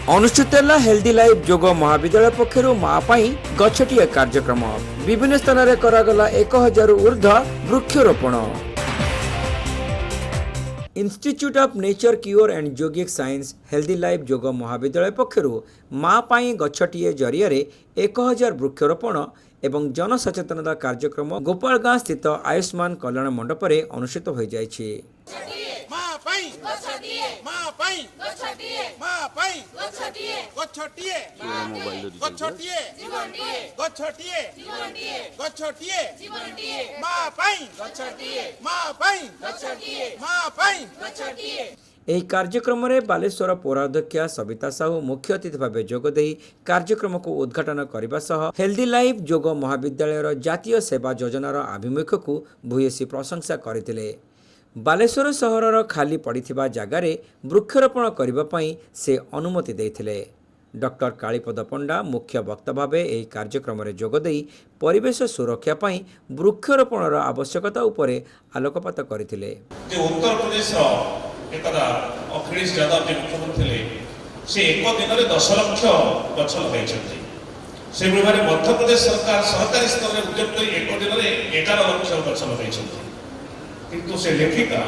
अनुष्ठित healthy life जोग महाविद्यालय पक्षर माँ गछटिए कार्यक्रम विभिन्न स्थान में करागला 1000 ऊर्ध्व वृक्षरोपण। Institute of nature cure and yogic science healthy life जोग महाविद्यालय पक्षर माँ गछटिए जरिए 1000 वृक्षरोपण एवं जनसचेतनता कार्यक्रम गोपालगाँ स्थित आयुष्मान कल्याण मंडप में अनुष्ठित हो जाइछि। ଏହି କାର୍ଯ୍ୟକ୍ରମରେ ବାଲେଶ୍ୱର ପୌରାଧ୍ୟକ୍ଷା ସବିତା ସାହୁ ମୁଖ୍ୟ ଅତିଥି ଭାବେ ଯୋଗଦେଇ କାର୍ଯ୍ୟକ୍ରମକୁ ଉଦ୍ଘାଟନ କରିବା ସହ ହେଲ୍ଦି ଲାଇଫ୍ ଯୋଗ ମହାବିଦ୍ୟାଳୟର ଜାତୀୟ ସେବା ଯୋଜନାର ଆଭିମୁଖ୍ୟକୁ ଭୂୟସୀ ପ୍ରଶଂସା କରିଥିଲେ। ବାଲେଶ୍ୱର ସହରର ଖାଲି ପଡ଼ିଥିବା ଜାଗାରେ ବୃକ୍ଷରୋପଣ କରିବା ପାଇଁ ସେ ଅନୁମତି ଦେଇଥିଲେ। ଡକ୍ଟର କାଳୀପଦ ପଣ୍ଡା ମୁଖ୍ୟ ବକ୍ତା ଭାବେ ଏହି କାର୍ଯ୍ୟକ୍ରମରେ ଯୋଗଦେଇ ପରିବେଶ ସୁରକ୍ଷା ପାଇଁ ବୃକ୍ଷରୋପଣର ଆବଶ୍ୟକତା ଉପରେ ଆଲୋକପାତ କରିଥିଲେ। अखिलेश यादव जो मुख्यमंत्री थे से एक दिन में 10 लाख गछ लगाई से भाव मध्य प्रदेश सरकार सरकारी स्तर में उद्योग कर एक दिन में 11 लाख गछ लगाई किंतु से लेखिका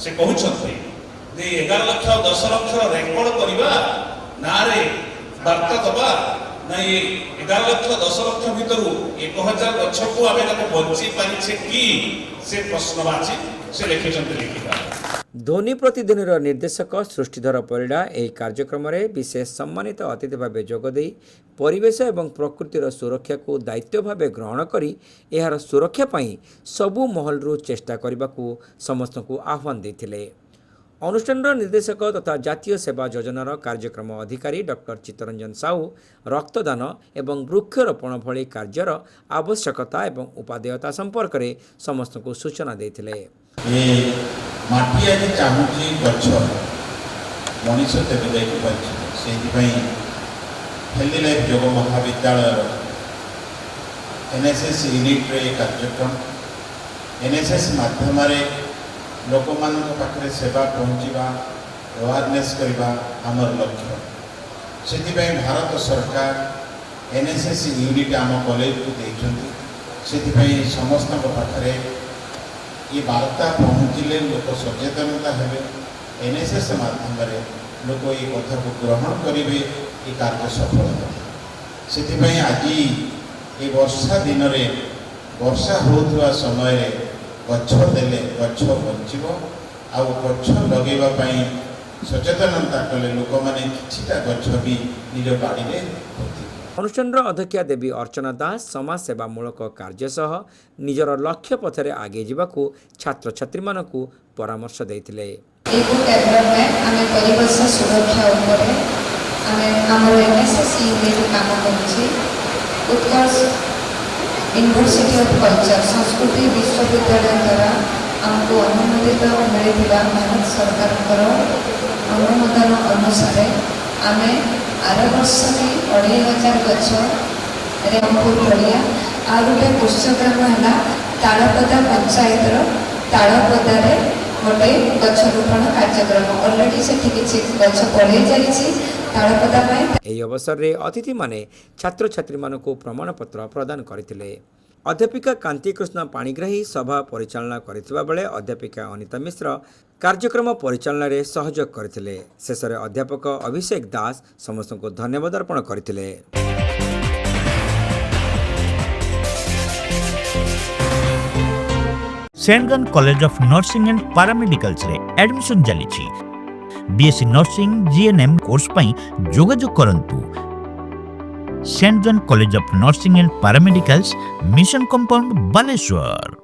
से कहते 11 लाख 10 लाख रेकर्ड करवा ना वार्ता दबा ना 11 लाख 10 लाख भर 1000 गछ को आम बची पारे कि से प्रश्नवाची से लिखिं लेखिका। ध्वनि प्रतिदिन निर्देशक सृष्टिधर परिडा ଏହି କାର୍ଯ୍ୟକ୍ରମରେ विशेष सम्मानित अतिथि भाव जोगदे परिवेश एवं प्रकृतिर सुरक्षा को दायित्व भाव ग्रहण करी एहार सुरक्षा पाई सबु महलरू चेष्टा करने को समस्त को आह्वान देथिले। अनुष्ठान निर्देशक तथा जातीय सेवा योजनार कार्यक्रम अधिकारी डॉक्टर चित्तरंजन साहू रक्तदान एवं वृक्षरोपण भली कार्यर आवश्यकता एवं उपादेयता संपर्क में समस्त को सूचना देथिले। माटी आज चाहूँगी गछ मनीष तेज से हेल्दी लाइफ योग महाविद्यालय एनएसएस यूनिट रे कार्यक्रम एनएसएस माध्यम लोक मान पाखे सेवा पहुँचवा अवेयरनेस करवा आमर लक्ष्य से भारत सरकार एनएसएस यूनिट आम कॉलेज को देते समस्त पाखे ये वार्ता पहुँचले लोक सचेतनता हेबे एनएसएस माध्यम लोक ये कथा को ग्रहण करेंगे ये कार्य सफल से आज ये वर्षा दिन में वर्षा होता समय गछ देले गछ बंचब आ गछ लगेवाई सचेतनता कले लोक मैंने किछिटा गछ भी निज बाड़ी में अनुष्ठान अध्यक्षा देवी अर्चना दास समाज सेवामूलक कार्य सह निजर लक्ष्य पथरे आगे जावाकू छात्र छात्री मानकू परामर्श देथिले। परिवेश सुरक्षा एनएसएस यूनिट काम करुछि उत्कर्ष यूनिवर्सिटी ऑफ कल्चर संस्कृति विश्वविद्यालय द्वारा आमको अनुमोदित मिलता भारत सरकार अनुमोदन अनुसार आम आर वर्ष में 2500 गछ रेमपुर पड़िया आ गोटे पुस्तकम है तालपदा पंचायतर तालपदार गोटे गछरोपण कार्यक्रम अलरेडी से किसी गछ पड़े जाइए तालपदा। यह अवसर में अतिथि माने छात्र छात्री मानकू प्रमाण पत्र प्रदान करथिले। अध्यापिका कांति कृष्ण पाणिग्राही सभा परिचालना करथिबा बेले अध्यापिका अनिता मिश्र कार्यक्रम परिचालना रे सहयोग करथिले। शेष में अध्यापक अभिषेक दास समस्त को धन्यवाद अर्पण करथिले। Saint college of nursing and paramedicals रे एडमिशन चली बीएससी नर्सिंग जीएनएम कोर्स पई जोगाजोग करंतु। Saint John college of nursing and paramedicals mission compound Baleshwar.